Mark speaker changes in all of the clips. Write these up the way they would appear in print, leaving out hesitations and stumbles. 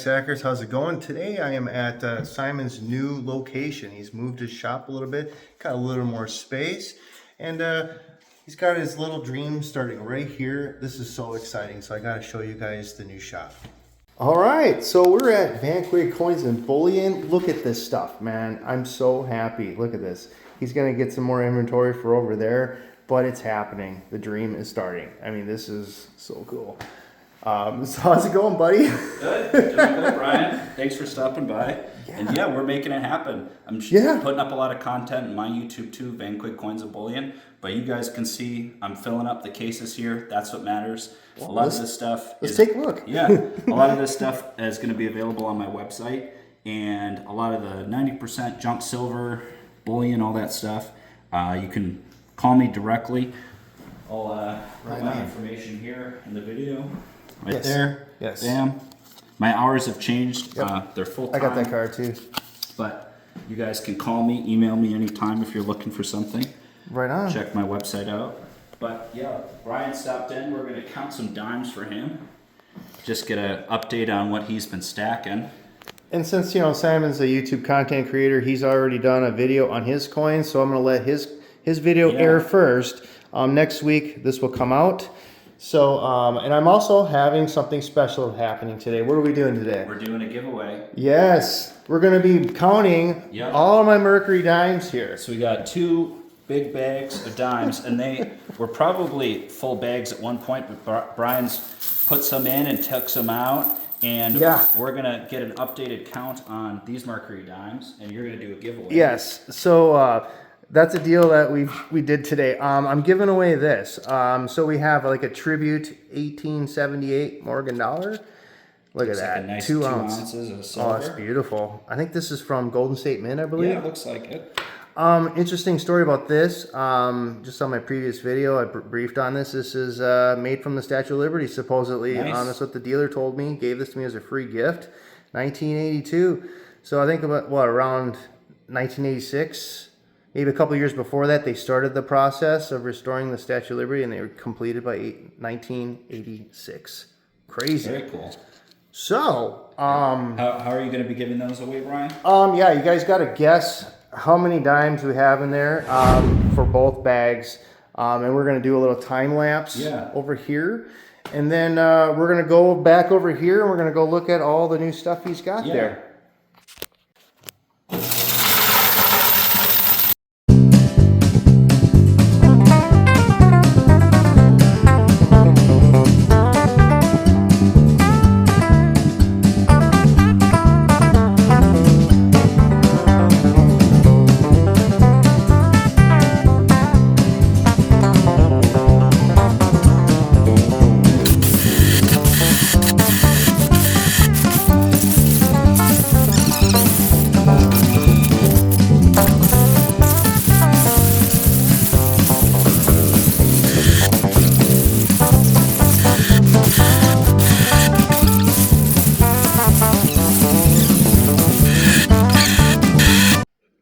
Speaker 1: Sackers, how's it going? Today I am at Simon's new location. He's moved his shop a little bit, got a little more space, and he's got his little dream starting right here. This is so exciting, so I gotta show you guys the new shop. All right, so we're at Quigg Coins and Bullion. Look at this stuff, man. I'm so happy. Look at this. He's gonna get some more inventory for over there, but it's happening. The dream is starting. I mean, this is so cool. So how's it going, buddy?
Speaker 2: Good. Doing good, Brian. Thanks for stopping by. Yeah. And yeah, we're making it happen. I'm putting up a lot of content in my YouTube too, Quigg Coins and Bullion. But you guys can see I'm filling up the cases here. That's what matters. Well, a lot of this stuff.
Speaker 1: Let's take a look.
Speaker 2: Yeah, a lot of this stuff is going to be available on my website, and a lot of the 90% junk silver, bullion, all that stuff. You can call me directly. I'll put my information here in the video. Right there.
Speaker 1: Yes.
Speaker 2: Bam. My hours have changed.
Speaker 1: Yep.
Speaker 2: They're full time.
Speaker 1: I got that card too.
Speaker 2: But you guys can call me, email me anytime if you're looking for something.
Speaker 1: Right on.
Speaker 2: Check my website out. But yeah, Brian stopped in. We're going to count some dimes for him. Just get an update on what he's been stacking.
Speaker 1: And since, you know, Simon's a YouTube content creator, he's already done a video on his coins, so I'm going to let his video air first. Next week, this will come out. So, and I'm also having something special happening today. What are we doing today?
Speaker 2: We're doing a giveaway.
Speaker 1: Yes, we're going to be counting all of my Mercury dimes here.
Speaker 2: So we got 2 big bags of dimes, and they were probably full bags at one point, but Brian's put some in and took some out, and we're going to get an updated count on these Mercury dimes, and you're going to do a giveaway.
Speaker 1: Yes, so that's a deal that we did today. I'm giving away this. So we have like a tribute 1878 Morgan dollar. Look at that,
Speaker 2: like a nice
Speaker 1: 2
Speaker 2: ounces of silver.
Speaker 1: Oh, it's beautiful. I think this is from Golden State Mint, I believe.
Speaker 2: Yeah, it looks like it.
Speaker 1: Interesting story about this. Just on my previous video, I briefed on this. This is made from the Statue of Liberty, supposedly.
Speaker 2: Nice.
Speaker 1: That's what the dealer told me. Gave this to me as a free gift. 1982. So I think about, what, around 1986? Maybe a couple years before that, they started the process of restoring the Statue of Liberty, and they were completed by 1986. Crazy.
Speaker 2: Very cool.
Speaker 1: So,
Speaker 2: how are you going to be giving those away, Brian?
Speaker 1: Yeah, you guys got to guess how many dimes we have in there for both bags, and we're going to do a little time lapse over here, and then we're going to go back over here, and we're going to go look at all the new stuff he's got there.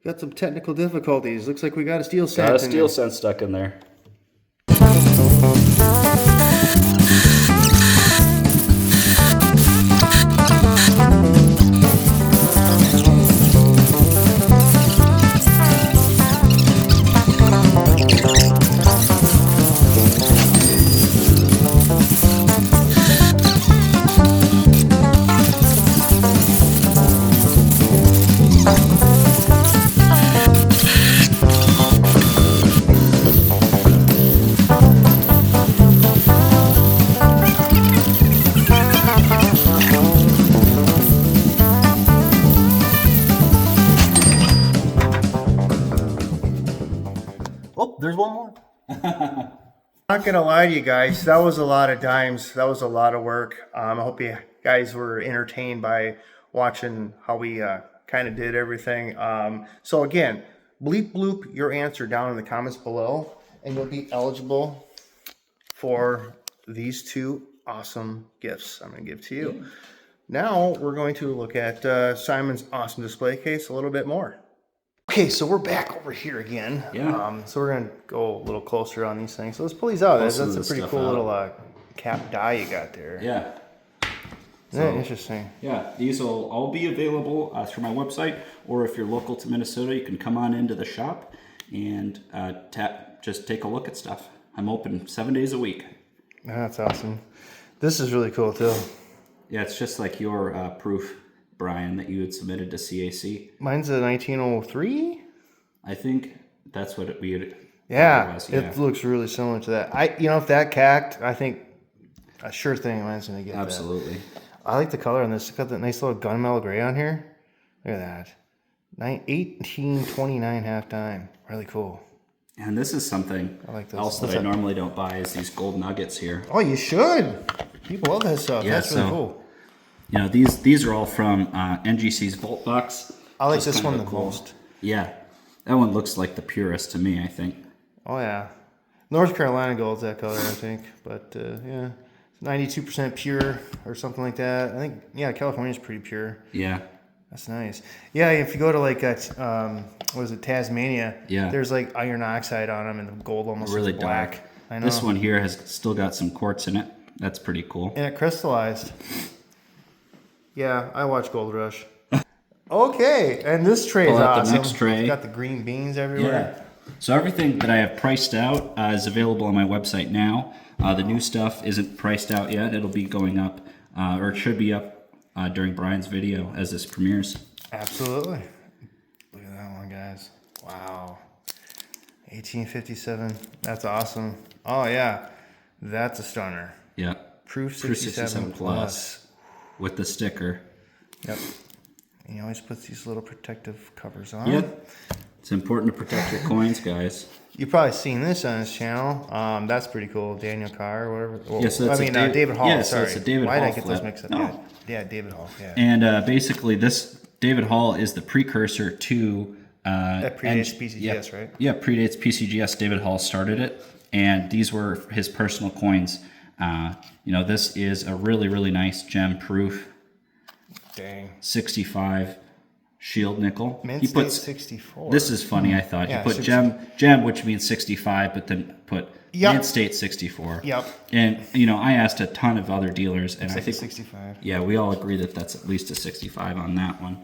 Speaker 1: Got some technical difficulties. Looks like we got a steel cent.
Speaker 2: Got a steel cent stuck in there.
Speaker 1: Oh, there's one more. Not gonna lie to you guys, that was a lot of dimes. That was a lot of work. I hope you guys were entertained by watching how we kind of did everything. So again, bleep bloop your answer down in the comments below, and you'll be eligible for these 2 awesome gifts I'm gonna give to you. Now we're going to look at Simon's awesome display case a little bit more. Okay, so we're back over here again.
Speaker 2: Yeah.
Speaker 1: So we're gonna go a little closer on these things. So let's pull these out. That's a pretty cool little cap die you got there.
Speaker 2: Yeah.
Speaker 1: Yeah, interesting.
Speaker 2: Yeah, these will all be available through my website, or if you're local to Minnesota, you can come on into the shop and just take a look at stuff. I'm open 7 days a week.
Speaker 1: That's awesome. This is really cool too.
Speaker 2: Yeah, it's just like your proof, Brian, that you had submitted to CAC.
Speaker 1: Mine's a 1903.
Speaker 2: I think that's what we had.
Speaker 1: Yeah,
Speaker 2: Was,
Speaker 1: it looks really similar to that. If that cacked, I think a sure thing mine's gonna get
Speaker 2: Absolutely.
Speaker 1: that. I like the color on this. It's got that nice little gunmetal gray on here. Look at that. 1829 halftime. Really cool.
Speaker 2: And this is something else that I normally don't buy is these gold nuggets here.
Speaker 1: Oh, you should. People love that stuff.
Speaker 2: Yeah,
Speaker 1: That's really cool.
Speaker 2: You know, these are all from NGC's Volt Box.
Speaker 1: I like this one the most.
Speaker 2: Yeah, that one looks like the purest to me, I think.
Speaker 1: Oh, yeah. North Carolina gold's that color, I think. But, yeah. 92% pure or something like that. I think, yeah, California's pretty pure.
Speaker 2: Yeah.
Speaker 1: That's nice. Yeah, if you go to like, what is it, Tasmania, there's like iron oxide on them and the gold almost
Speaker 2: really
Speaker 1: black.
Speaker 2: Dark.
Speaker 1: I know.
Speaker 2: This one here has still got some quartz in it. That's pretty cool.
Speaker 1: And it crystallized. Yeah, I watch Gold Rush. Okay, and this tray is awesome.
Speaker 2: The next tray.
Speaker 1: It's got the green beans everywhere.
Speaker 2: Yeah. So everything that I have priced out is available on my website now. The new stuff isn't priced out yet. It'll be going up, or it should be up during Brian's video as this premieres.
Speaker 1: Absolutely. Look at that one, guys. Wow. 1857. That's awesome. Oh, yeah. That's a stunner.
Speaker 2: Yeah.
Speaker 1: Proof 67 plus.
Speaker 2: With the sticker.
Speaker 1: Yep. And he always puts these little protective covers on.
Speaker 2: Yep. It's important to protect your coins, guys.
Speaker 1: You've probably seen this on his channel. That's pretty cool. Daniel Carr or whatever. Well,
Speaker 2: yes, that's
Speaker 1: David Hall.
Speaker 2: Yeah,
Speaker 1: sorry.
Speaker 2: So it's a David Hall.
Speaker 1: Why did I get
Speaker 2: flip.
Speaker 1: those mixed up?
Speaker 2: No.
Speaker 1: Yeah, David Hall. Yeah.
Speaker 2: And basically, this David Hall is the precursor to.
Speaker 1: That predates PCGS, right?
Speaker 2: Yeah, predates PCGS. David Hall started it, and these were his personal coins. This is a really, really nice gem proof.
Speaker 1: Dang.
Speaker 2: 65 shield nickel.
Speaker 1: Mint
Speaker 2: he puts
Speaker 1: 64.
Speaker 2: This is funny. I thought
Speaker 1: Yeah,
Speaker 2: he put gem, which means 65, but then put mint state 64.
Speaker 1: Yep.
Speaker 2: And I asked a ton of other dealers, and I think
Speaker 1: 65.
Speaker 2: Yeah, we all agree that that's at least a 65 on that one.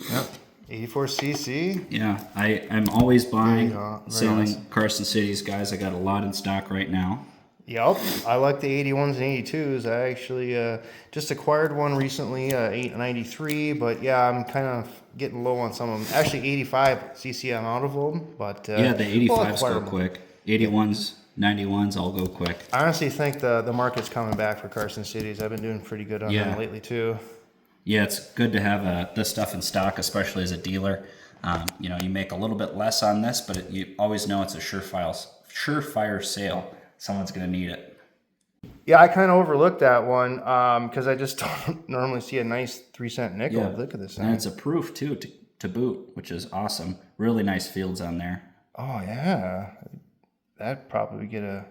Speaker 1: Yep. 84cc.
Speaker 2: Yeah, I'm always buying, selling
Speaker 1: nice.
Speaker 2: Carson Cities, guys. I got a lot in stock right now.
Speaker 1: Yep, I like the 81s and 82s. I actually just acquired one recently, 893, but yeah, I'm kind of getting low on some of them. Actually, 85cc, I'm out of them, but
Speaker 2: yeah, the 85s go quick. 81s, 91s, all go quick.
Speaker 1: I honestly think the market's coming back for Carson Cities. I've been doing pretty good on them lately too.
Speaker 2: Yeah, it's good to have this stuff in stock, especially as a dealer. You make a little bit less on this, but you always know it's a surefire sale. Someone's going to need it.
Speaker 1: Yeah, I kind of overlooked that one because I just don't normally see a nice 3-cent nickel. Yeah. Look at this thing.
Speaker 2: And it's a proof, too, to boot, which is awesome. Really nice fields on there.
Speaker 1: Oh, yeah. That'd probably get a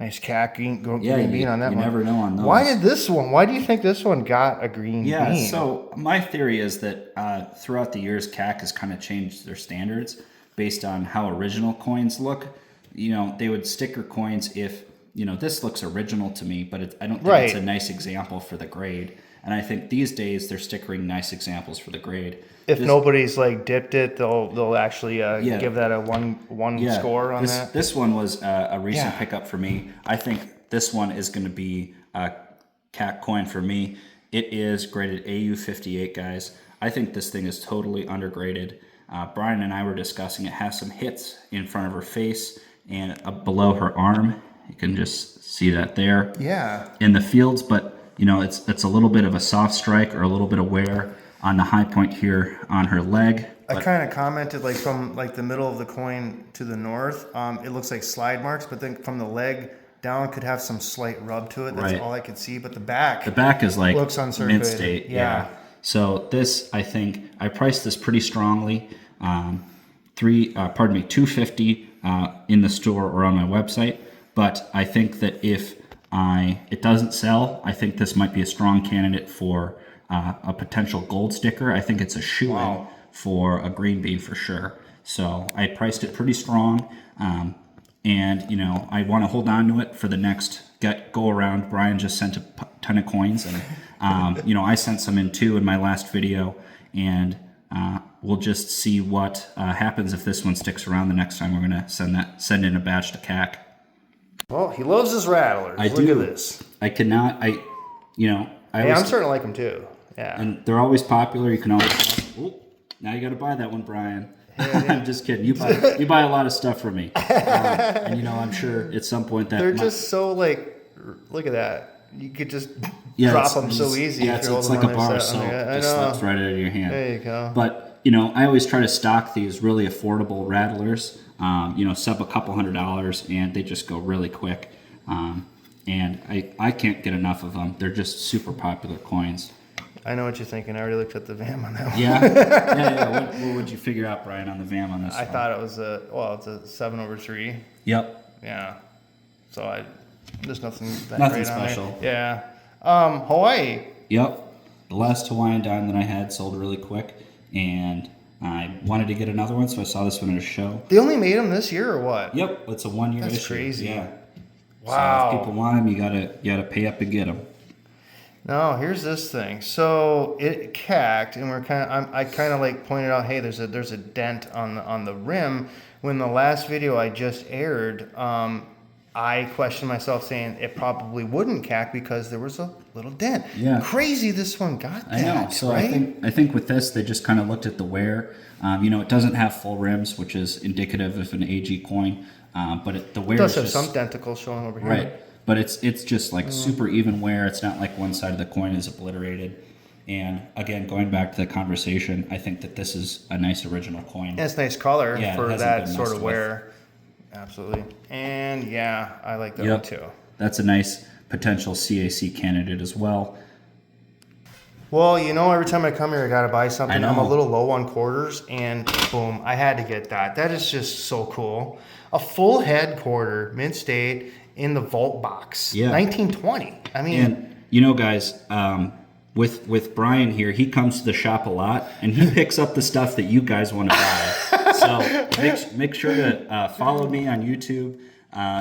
Speaker 1: nice green bean on that one.
Speaker 2: You never know on those.
Speaker 1: Why do you think this one got a green bean?
Speaker 2: Yeah, so my theory is that throughout the years, CAC has kind of changed their standards based on how original coins look. They would sticker coins if, this looks original to me, but I don't think it's a nice example for the grade. And I think these days they're stickering nice examples for the grade.
Speaker 1: If nobody's dipped it, they'll actually give that a one score on that.
Speaker 2: This one was a recent pickup for me. I think this one is going to be a CAC coin for me. It is graded AU58, guys. I think this thing is totally undergraded. Brian and I were discussing it has some hits in front of her face and below her arm. You can just see that there. Yeah. In the fields, but it's a little bit of a soft strike or a little bit of wear on the high point here on her leg.
Speaker 1: I kind of commented from the middle of the coin to the north, it looks like slide marks, but then from the leg down could have some slight rub to it. That's all I could see. But the back
Speaker 2: is
Speaker 1: looks uncirculated.
Speaker 2: Mint state. Yeah. So this, I think, I priced this pretty strongly. $250 in the store or on my website. But I think that if it doesn't sell, I think this might be a strong candidate for a potential gold sticker. I think it's a shoe-in for a green bean for sure. So I priced it pretty strong. And I want to hold on to it for the next go around. Brian just sent a ton of coins, and You know, I sent some in too in my last video, and we'll just see what happens if this one sticks around the next time we're going to send in a batch to CAC.
Speaker 1: Well, he loves his rattlers. Look
Speaker 2: do.
Speaker 1: at this.
Speaker 2: I cannot, you know,
Speaker 1: Hey, I'm starting to like them too. Yeah.
Speaker 2: and they're always popular. You can always, oh, now you got to buy that one, Brian. I'm just kidding. You buy a lot of stuff from me. And you know, I'm sure at some point that
Speaker 1: They're just so like, look at that. You could just
Speaker 2: yeah,
Speaker 1: drop them so easy.
Speaker 2: Yeah,
Speaker 1: if you hold
Speaker 2: it's
Speaker 1: them
Speaker 2: like
Speaker 1: on
Speaker 2: a
Speaker 1: their
Speaker 2: bar of
Speaker 1: set.
Speaker 2: soap.
Speaker 1: I
Speaker 2: Just
Speaker 1: know.
Speaker 2: slips right out of your hand.
Speaker 1: There you go.
Speaker 2: But, you know, I always try to stock these really affordable rattlers, you know, sub a couple $100, and they just go really quick. And I can't get enough of them. They're just super popular coins.
Speaker 1: I know what you're thinking. I already looked at the VAM on that one.
Speaker 2: Yeah? Yeah. What would you figure out, Brian, on the VAM on this
Speaker 1: I
Speaker 2: one?
Speaker 1: thought it was it's a 7/3.
Speaker 2: Yep.
Speaker 1: Yeah. So there's nothing that
Speaker 2: Nothing
Speaker 1: great
Speaker 2: special.
Speaker 1: on there. Yeah. Hawaii.
Speaker 2: Yep. The last Hawaiian dime that I had sold really quick, and I wanted to get another one, so I saw this one at a show.
Speaker 1: They only made them this year or what?
Speaker 2: Yep, it's a 1 year issue.
Speaker 1: That's crazy.
Speaker 2: Yeah.
Speaker 1: Wow.
Speaker 2: So if people want them, you gotta pay up to get them.
Speaker 1: No, here's this thing. So it cacked, and I kind of like pointed out, hey, there's a dent on the rim. When the last video I just aired, I questioned myself, saying it probably wouldn't cack because there was a little dent.
Speaker 2: Yeah.
Speaker 1: Crazy, this one got that.
Speaker 2: I know. So
Speaker 1: right?
Speaker 2: I think with this, they just kind of looked at the wear. You know, it doesn't have full rims, which is indicative of an AG coin. But the wear
Speaker 1: It does
Speaker 2: is
Speaker 1: have
Speaker 2: just,
Speaker 1: some denticles showing over here.
Speaker 2: right. But it's just like super even wear. It's not like one side of the coin is obliterated. And again, going back to the conversation, I think that this is a nice original coin.
Speaker 1: And it's nice color
Speaker 2: Yeah, it
Speaker 1: for
Speaker 2: hasn't
Speaker 1: that
Speaker 2: been
Speaker 1: sort
Speaker 2: messed
Speaker 1: of
Speaker 2: with.
Speaker 1: wear. Absolutely. And yeah, I like that one
Speaker 2: Yep.
Speaker 1: too.
Speaker 2: That's a nice potential CAC candidate as well.
Speaker 1: Well, you know, every time I come here, I got to buy something.
Speaker 2: I know.
Speaker 1: I'm a little low on quarters, and boom, I had to get that. That is just so cool. A full head quarter, mint state, in the vault box.
Speaker 2: Yeah.
Speaker 1: 1920. I mean,
Speaker 2: And you know, guys, with Brian here, he comes to the shop a lot, and he picks up the stuff that you guys want to buy. So make sure to follow me on YouTube.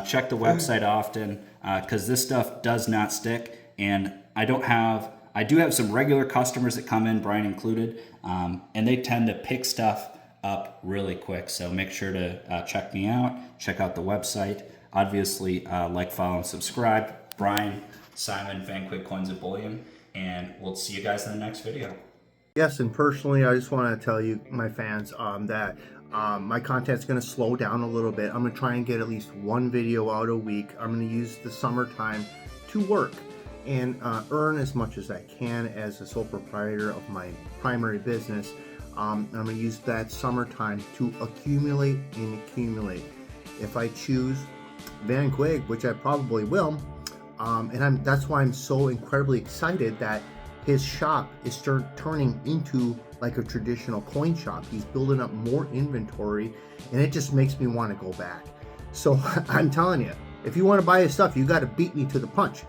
Speaker 2: Check the website often, because this stuff does not stick. And I do have some regular customers that come in, Brian included, and they tend to pick stuff up really quick. So make sure to check me out. Check out the website. Obviously, like, follow, and subscribe. Brian, Simon, Van Quigg Coins and Bullion, and we'll see you guys in the next video.
Speaker 1: yes, and personally, I just want to tell you, my fans, that my content's going to slow down a little bit. I'm going to try and get at least one video out a week. I'm going to use the summertime to work and earn as much as I can as a sole proprietor of my primary business. I'm going to use that summertime to accumulate and accumulate. If I choose Van Quigg, which I probably will, and that's why I'm so incredibly excited that his shop is turning into like a traditional coin shop. He's building up more inventory, and it just makes me want to go back. So I'm telling you, if you want to buy his stuff, you got to beat me to the punch.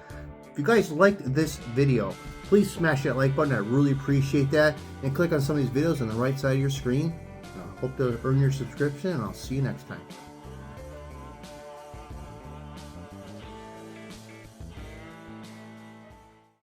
Speaker 1: If you guys liked this video, please smash that like button. I really appreciate that. And click on some of these videos on the right side of your screen. Hope to earn your subscription, and I'll see you next time.